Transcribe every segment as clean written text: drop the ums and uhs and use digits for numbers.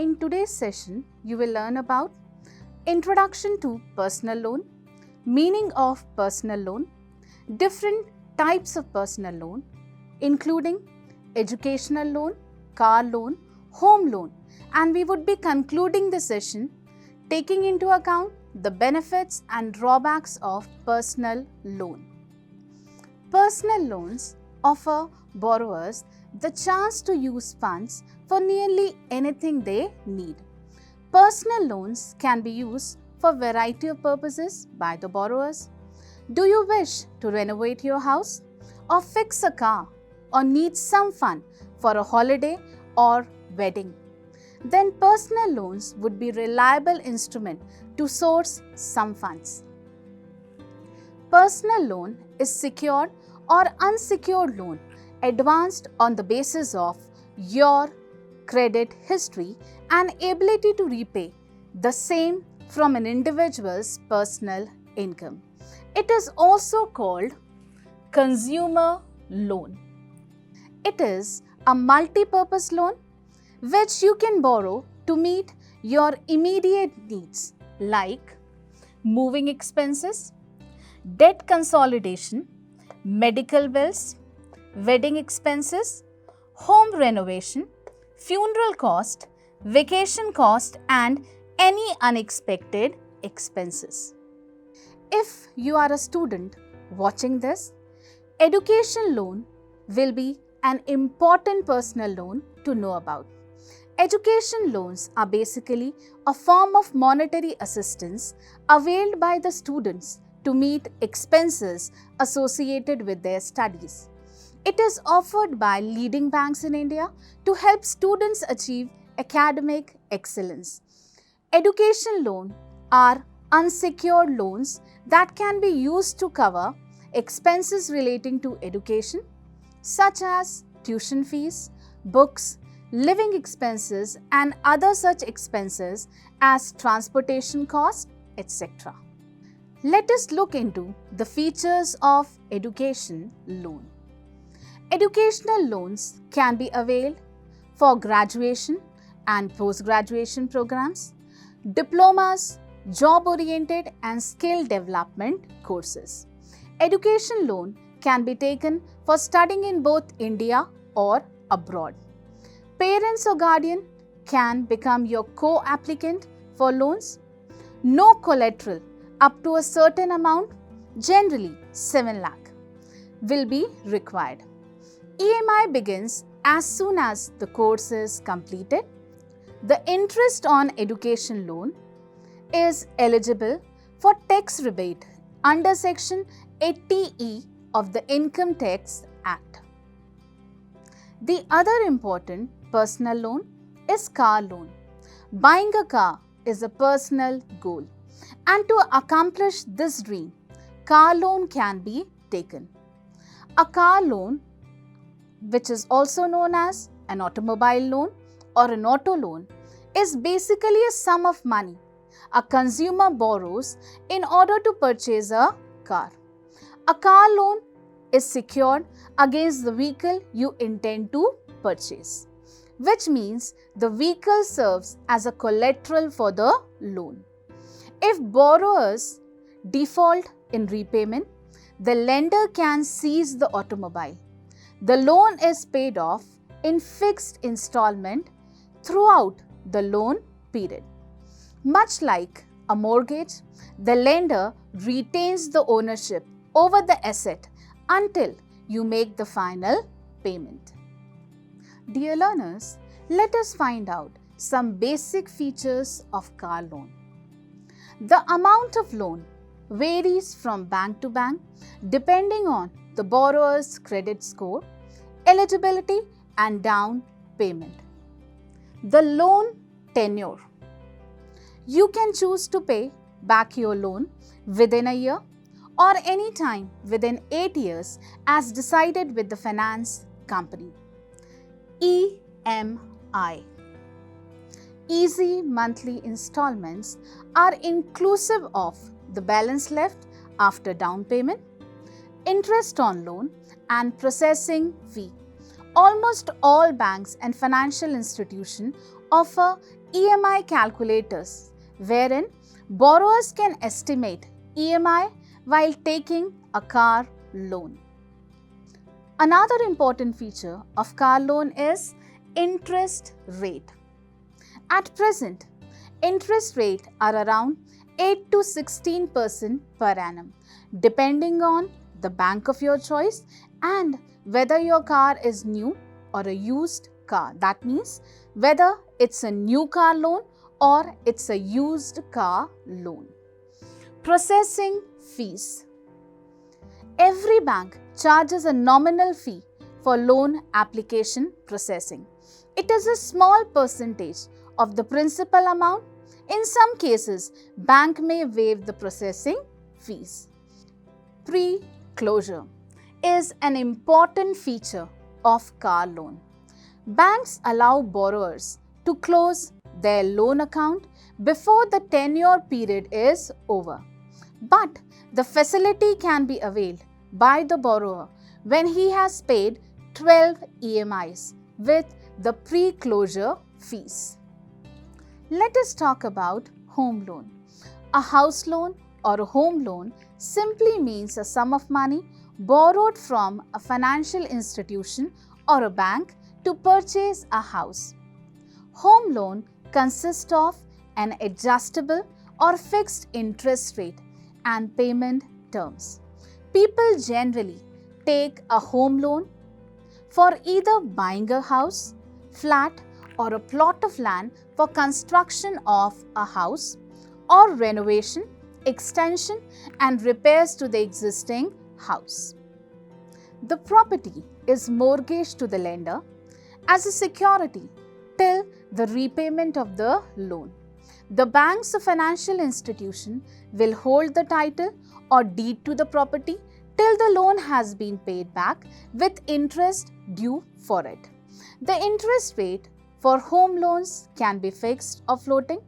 In today's session, you will learn about Introduction to Personal Loan, meaning of personal loan, different types of personal loan, including educational loan, car loan, home loan, and we would be concluding the session taking into account the benefits and drawbacks of personal loan. Personal loans offer borrowers the chance to use funds for nearly anything they need. Personal loans can be used for a variety of purposes by the borrowers. Do you wish to renovate your house or fix a car or need some fund for a holiday or wedding? Then personal loans would be a reliable instrument to source some funds. Personal loan is secured or unsecured loan advanced on the basis of your credit history and ability to repay the same from an individual's personal income. It is also called consumer loan. It is a multi-purpose loan which you can borrow to meet your immediate needs like moving expenses, debt consolidation, medical bills, wedding expenses, home renovation, funeral cost, vacation cost, and any unexpected expenses. If you are a student watching this, education loan will be an important personal loan to know about. Education loans are basically a form of monetary assistance availed by the students to meet expenses associated with their studies. It is offered by leading banks in India to help students achieve academic excellence. Education loans are unsecured loans that can be used to cover expenses relating to education, such as tuition fees, books, living expenses, and other such expenses as transportation costs, etc. Let us look into the features of education loan. Educational loans can be availed for graduation and post-graduation programs, diplomas, job-oriented and skill development courses. Education loan can be taken for studying in both India or abroad. Parents or guardian can become your co-applicant for loans. No collateral up to a certain amount, generally 7 lakh, will be required. EMI begins as soon as the course is completed. The interest on education loan is eligible for tax rebate under Section 80E of the Income Tax Act. The other important personal loan is car loan. Buying a car is a personal goal, and to accomplish this dream, car loan can be taken. A car loan, which is also known as an automobile loan or an auto loan, is basically a sum of money a consumer borrows in order to purchase a car. A car loan is secured against the vehicle you intend to purchase, which means the vehicle serves as a collateral for the loan. If borrowers default in repayment, the lender can seize the automobile. The loan is paid off in fixed installment throughout the loan period. Much like a mortgage, the lender retains the ownership over the asset until you make the final payment. Dear learners, let us find out some basic features of car loan. The amount of loan varies from bank to bank depending on the borrower's credit score, eligibility, and down payment. The loan tenure. You can choose to pay back your loan within a year or any time within 8 years as decided with the finance company. EMI. Easy monthly installments are inclusive of the balance left after down payment, interest on loan, and processing fee. Almost all banks and financial institutions offer EMI calculators, wherein borrowers can estimate EMI while taking a car loan. Another important feature of car loan is interest rate. At present, interest rates are around 8 to 16% per annum, depending on the bank of your choice and whether your car is new or a used car. That means whether it's a new car loan or it's a used car loan. Processing fees. Every bank charges a nominal fee for loan application processing. It is a small percentage of the principal amount. In some cases, bank may waive the processing fees. Pre-closure is an important feature of car loan. Banks allow borrowers to close their loan account before the tenure period is over. But the facility can be availed by the borrower when he has paid 12 EMIs with the pre-closure fees. Let us talk about home loan. A house loan or a home loan simply means a sum of money borrowed from a financial institution or a bank to purchase a house. Home loan consists of an adjustable or fixed interest rate and payment terms. People generally take a home loan for either buying a house, flat, or a plot of land for construction of a house or renovation, extension, and repairs to the existing house. The property is mortgaged to the lender as a security till the repayment of the loan. The bank's financial institution will hold the title or deed to the property till the loan has been paid back with interest due for it. The interest rate for home loans can be fixed or floating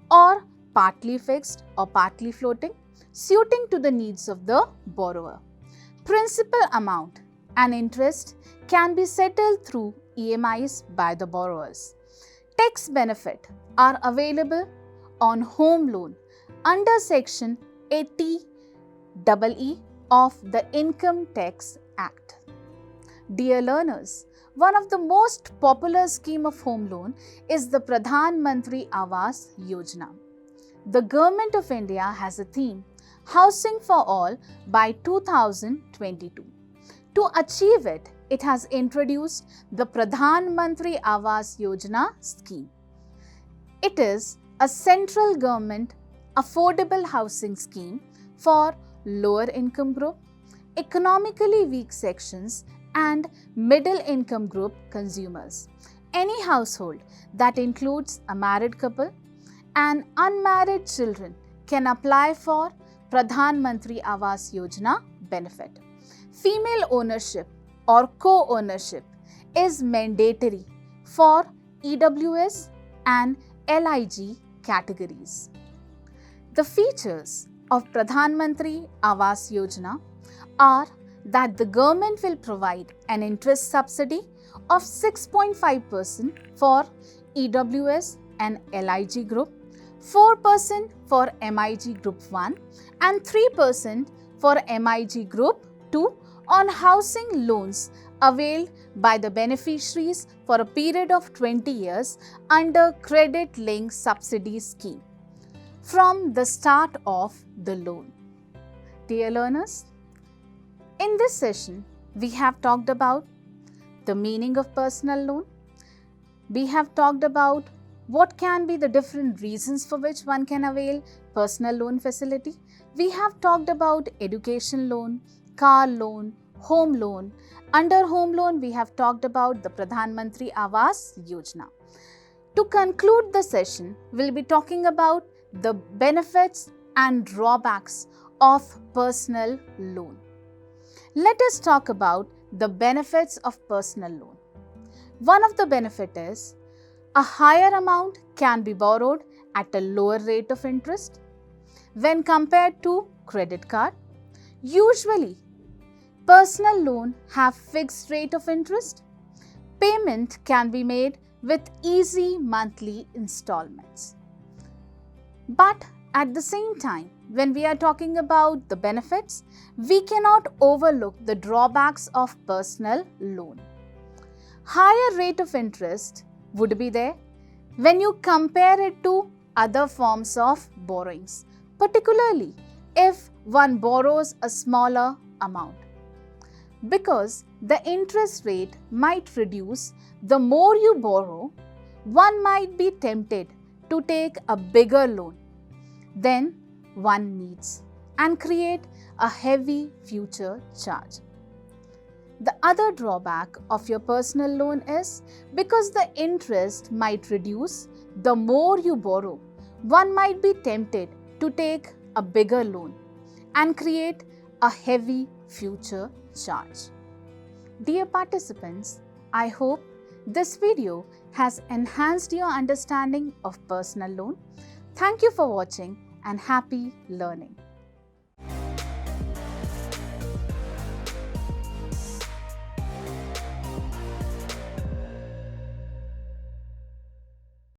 or partly fixed or partly floating, suiting to the needs of the borrower. Principal amount and interest can be settled through EMIs by the borrowers. Tax benefit are available on home loan under Section 80EE of the Income Tax Act. Dear learners, one of the most popular scheme of home loan is the Pradhan Mantri Awas Yojana. The Government of India has a theme, Housing for All by 2022. To achieve it, it has introduced the Pradhan Mantri Awas Yojana scheme. It is a central government affordable housing scheme for lower income group, economically weak sections, and middle income group consumers. Any household that includes a married couple and unmarried children can apply for Pradhan Mantri Awas Yojana benefit. Female ownership or co-ownership is mandatory for EWS and LIG categories. The features of Pradhan Mantri Awas Yojana are that the government will provide an interest subsidy of 6.5% for EWS and LIG group, 4% for MIG group 1 and 3% for MIG group 2 on housing loans availed by the beneficiaries for a period of 20 years under Credit Linked Subsidy Scheme from the start of the loan. Dear learners, in this session, we have talked about the meaning of personal loan. We have talked about what can be the different reasons for which one can avail personal loan facility. We have talked about education loan, car loan, home loan. Under home loan, we have talked about the Pradhan Mantri Awas Yojana. To conclude the session, we'll be talking about the benefits and drawbacks of personal loan. Let us talk about the benefits of personal loan. One of the benefits is a higher amount can be borrowed at a lower rate of interest when compared to credit card. Usually, personal loan have fixed rate of interest. Payment can be made with easy monthly installments. But at the same time, when we are talking about the benefits, we cannot overlook the drawbacks of personal loan. Higher rate of interest would be there when you compare it to other forms of borrowings, particularly if one borrows a smaller amount. Because the interest rate might reduce the more you borrow, one might be tempted to take a bigger loan than one needs and create a heavy future charge. The other drawback of your personal loan is because the interest might reduce the more you borrow, one might be tempted to take a bigger loan and create a heavy future charge. Dear participants, I hope this video has enhanced your understanding of personal loan. Thank you for watching and happy learning.